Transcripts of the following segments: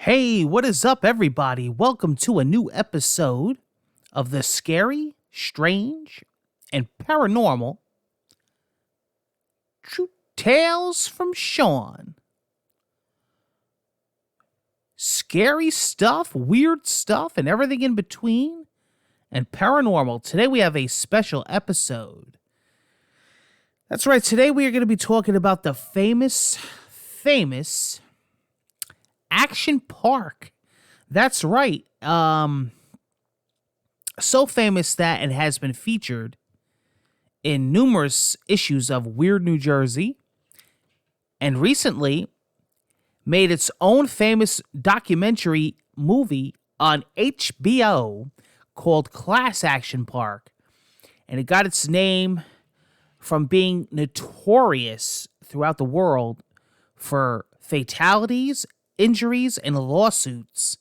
Hey, what is up, everybody? Welcome to a new episode of the Scary, Strange, and Paranormal True Tales from Sean. Scary stuff, weird stuff, and everything in between, and paranormal. Today we have a special episode. That's right, today we are going to be talking about the famous Action Park. That's right. So famous that it has been featured in numerous issues of Weird New Jersey, and recently made its own famous documentary movie on HBO called Class Action Park. And it got its name from being notorious throughout the world for fatalities, injuries, and lawsuits.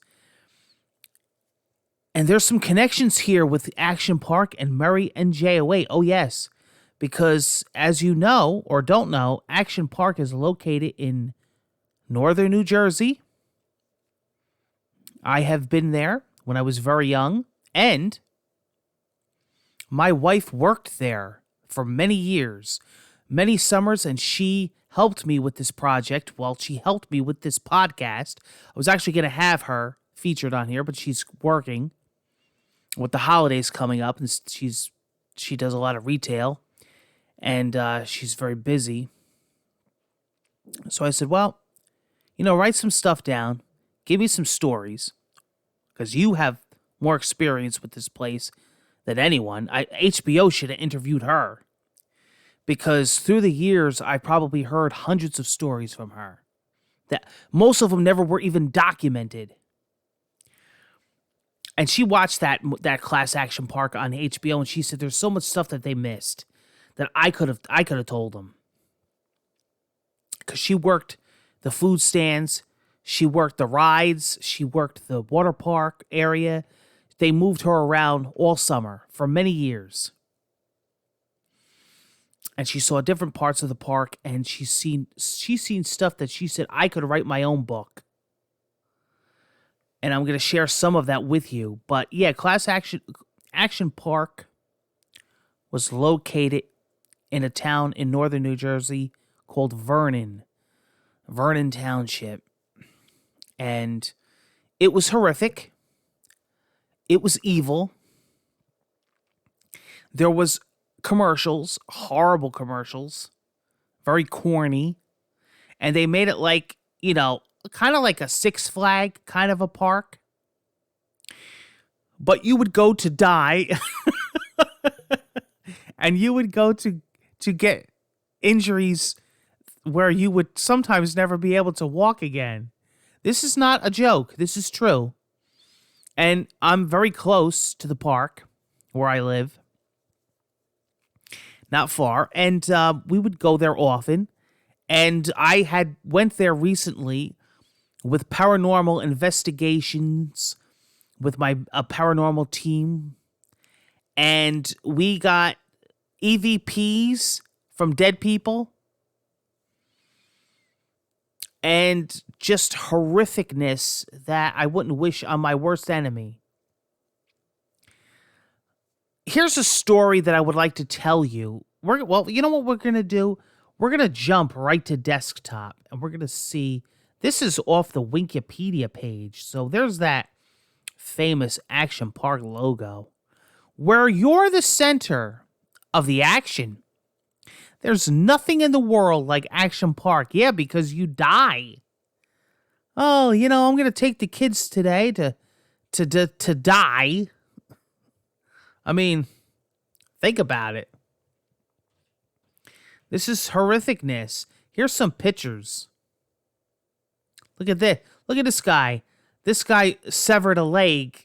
And there's some connections here with Action Park and Murray and JOA. Oh, yes. Because as you know or don't know, Action Park is located in northern New Jersey. I have been there when I was very young. And my wife worked there for many years, many summers, and she helped me with this project. Well, she helped me with this podcast. I was actually going to have her featured on here, but she's working with the holidays coming up, and she does a lot of retail, and she's very busy. So I said, well, write some stuff down, give me some stories, because you have more experience with this place than anyone. HBO should have interviewed her, because through the years, I probably heard hundreds of stories from her. That most of them never were even documented. And she watched that Class Action Park on HBO, and she said there's so much stuff that they missed that I could have told them. Because she worked the food stands, she worked the rides, she worked the water park area. They moved her around all summer for many years. And she saw different parts of the park, and she's seen stuff that she said I could write my own book. And I'm going to share some of that with you. But yeah, Class Action Park was located in a town in northern New Jersey called Vernon Township. And it was horrific. It was evil. There was commercials, horrible commercials, very corny, and they made it like, kind of like a Six Flag kind of a park, but you would go to die and you would go to get injuries where you would sometimes never be able to walk again. This is not a joke. This is true. And I'm very close to the park where I live. Not far, and we would go there often, and I went there recently with paranormal investigations with my paranormal team, and we got EVPs from dead people, and just horrificness that I wouldn't wish on my worst enemy. Here's a story that I would like to tell you. You know what we're going to do? We're going to jump right to desktop, and we're going to see. This is off the Wikipedia page. So there's that famous Action Park logo. Where you're the center of the action. There's nothing in the world like Action Park. Yeah, because you die. Oh, I'm going to take the kids today to die. I mean, think about it. This is horrificness. Here's some pictures. Look at this. Look at this guy. This guy severed a leg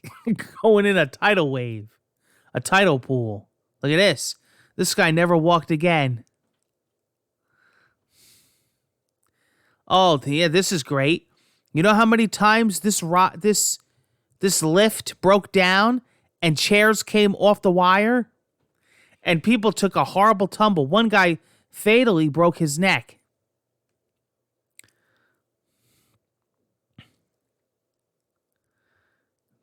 going in a tidal wave. A tidal pool. Look at this. This guy never walked again. Oh, yeah, this is great. You know how many times this lift broke down and chairs came off the wire? And people took a horrible tumble. One guy fatally broke his neck.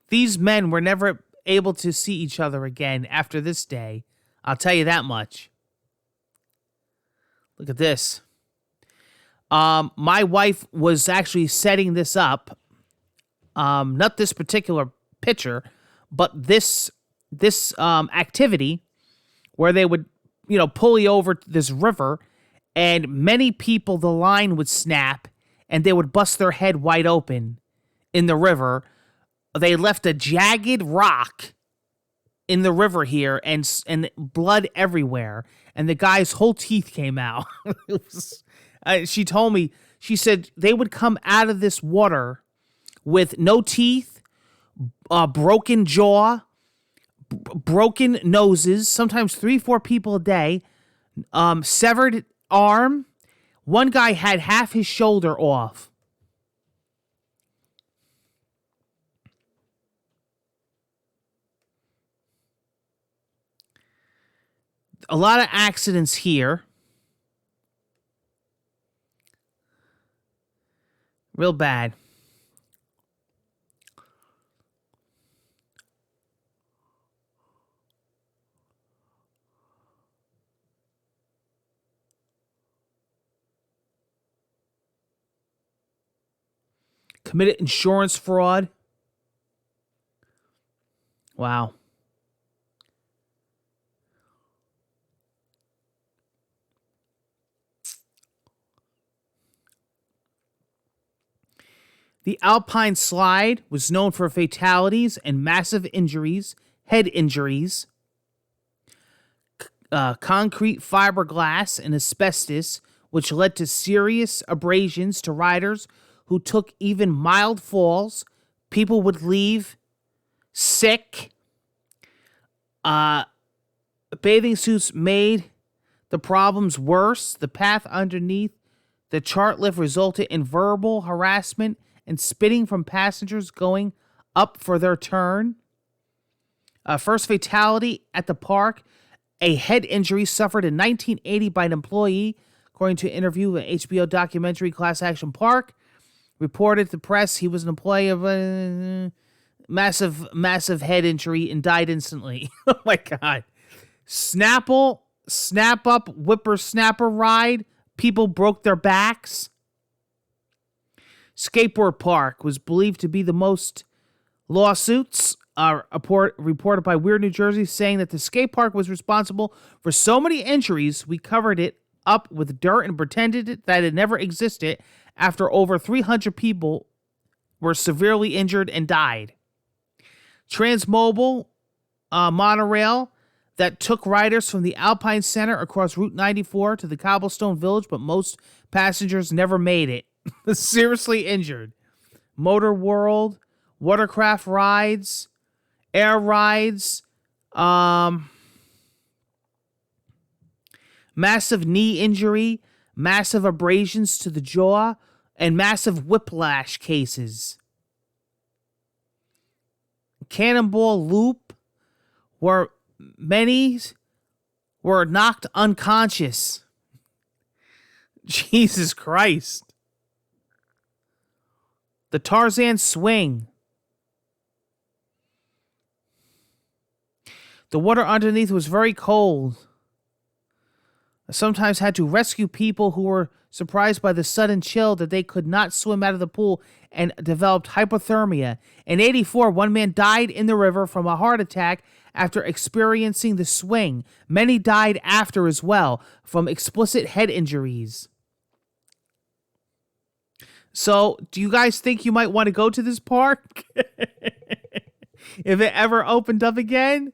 These men were never able to see each other again after this day. I'll tell you that much. Look at this. My wife was actually setting this up. Not this particular picture, but this activity where they would, pulley over this river, and many people, the line would snap and they would bust their head wide open in the river. They left a jagged rock in the river here, and blood everywhere, and the guy's whole teeth came out. She told me, she said they would come out of this water with no teeth, broken jaw, broken noses, sometimes 3-4 people a day, severed arm. One guy had half his shoulder off. A lot of accidents here. Real bad. Committed insurance fraud. Wow. The Alpine slide was known for fatalities and massive injuries, head injuries. Concrete, fiberglass, and asbestos, which led to serious abrasions to riders who took even mild falls. People would leave sick. Bathing suits made the problems worse. The path underneath the chart lift resulted in verbal harassment and spitting from passengers going up for their turn. First fatality at the park. A head injury suffered in 1980 by an employee, according to an interview with HBO documentary Class Action Park. Reported to the press he was an employee of a massive head injury and died instantly. Oh my God. Snap up, whippersnapper ride. People broke their backs. Skateboard park was believed to be the most lawsuits. Reported by Weird New Jersey, saying that the skate park was responsible for so many injuries, we covered it up with dirt and pretended that it never existed after over 300 people were severely injured and died. Transmobile monorail that took riders from the Alpine Center across Route 94 to the Cobblestone Village, but most passengers never made it. Seriously injured. Motor World, watercraft rides, air rides, massive knee injury, massive abrasions to the jaw, and massive whiplash cases. Cannonball Loop, where many were knocked unconscious. Jesus Christ. The Tarzan Swing. The water underneath was very cold. I sometimes had to rescue people who were surprised by the sudden chill that they could not swim out of the pool and developed hypothermia. In 1984, one man died in the river from a heart attack after experiencing the swing. Many died after as well from explicit head injuries. So, do you guys think you might want to go to this park? If it ever opened up again?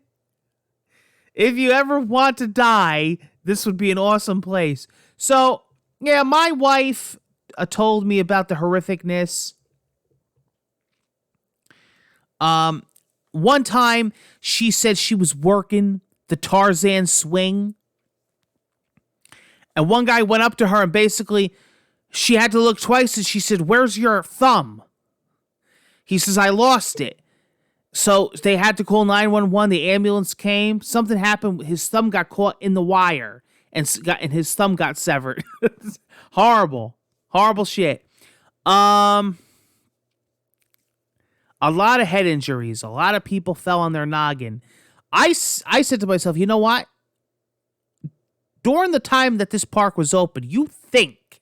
If you ever want to die, this would be an awesome place. So, yeah, my wife told me about the horrificness. One time, she said she was working the Tarzan swing. And one guy went up to her and basically, she had to look twice and she said, "Where's your thumb?" He says, "I lost it." So they had to call 911. The ambulance came. Something happened. His thumb got caught in the wire and his thumb got severed. Horrible shit. A lot of head injuries. A lot of people fell on their noggin. I said to myself, you know what? During the time that this park was open, you think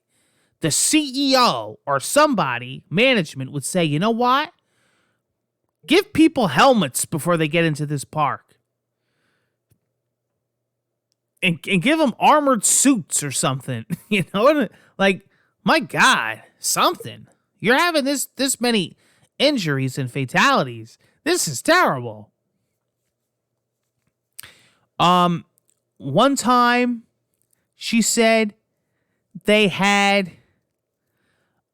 the CEO or somebody, management, would say, you know what? Give people helmets before they get into this park. And give them armored suits or something. You know? Like, my God, something. You're having this many injuries and fatalities. This is terrible. One time, she said they had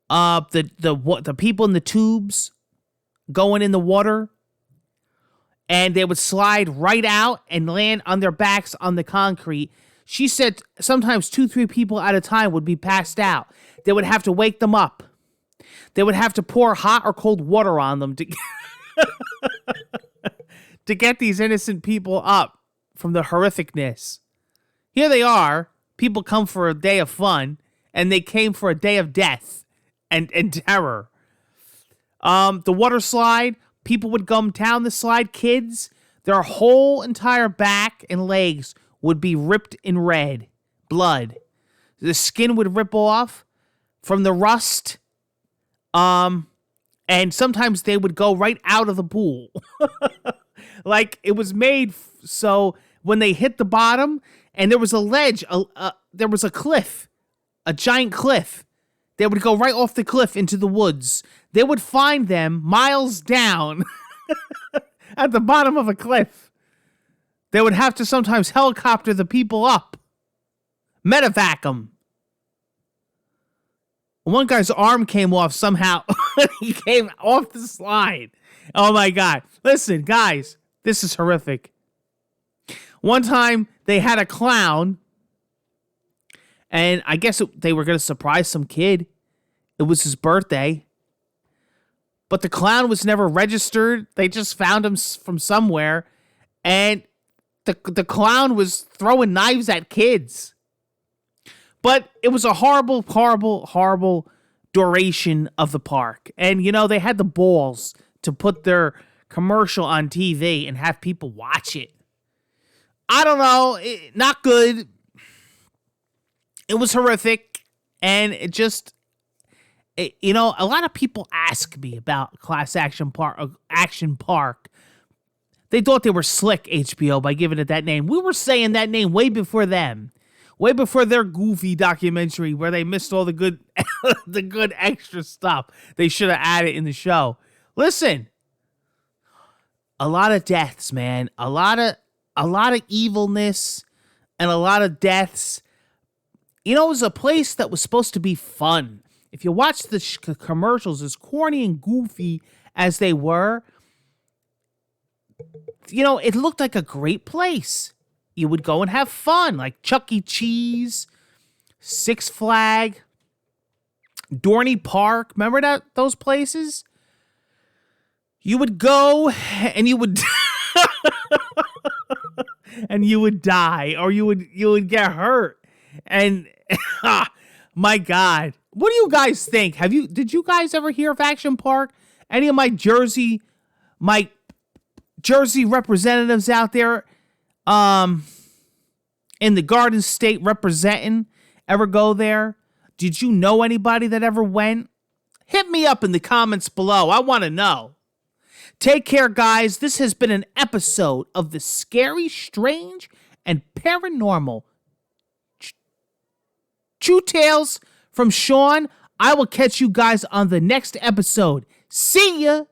the people in the tubes going in the water, and they would slide right out and land on their backs on the concrete. She said sometimes 2-3 people at a time would be passed out. They would have to wake them up. They would have to pour hot or cold water on them to to get these innocent people up from the horrificness. Here they are. People come for a day of fun, and they came for a day of death and terror. The water slide, people would come down the slide. Kids, their whole entire back and legs would be ripped in red blood. The skin would rip off from the rust. And sometimes they would go right out of the pool. Like, it was made so when they hit the bottom and there was a ledge, there was a cliff, a giant cliff. They would go right off the cliff into the woods. They would find them miles down at the bottom of a cliff. They would have to sometimes helicopter the people up, medevac them. One guy's arm came off somehow. He came off the slide. Oh, my God. Listen, guys, this is horrific. One time, they had a clown, and I guess they were going to surprise some kid. It was his birthday. But the clown was never registered. They just found him from somewhere, and the clown was throwing knives at kids. But it was a horrible, horrible, horrible duration of the park. And, you know, they had the balls to put their commercial on TV and have people watch it. I don't know. Not good. It was horrific. And it just, you know, a lot of people ask me about Class Action Park. They thought they were slick, HBO, by giving it that name. We were saying that name way before them. Way before their goofy documentary where they missed all the good the good extra stuff they should have added in the show. Listen, a lot of deaths, man. A lot of evilness and a lot of deaths. You know, it was a place that was supposed to be fun. If you watch the commercials, as corny and goofy as they were, you know, it looked like a great place. You would go and have fun, like Chuck E. Cheese, Six Flag, Dorney Park. Remember those places? You would go and you would and you would die, or you would get hurt. And my God, what do you guys think? Did you guys ever hear of Action Park? Any of my Jersey representatives out there? In the Garden State representing, ever go there? Did you know anybody that ever went? Hit me up in the comments below. I want to know. Take care, guys. This has been an episode of the Scary, Strange, and Paranormal True Tales from Sean. I will catch you guys on the next episode. See ya!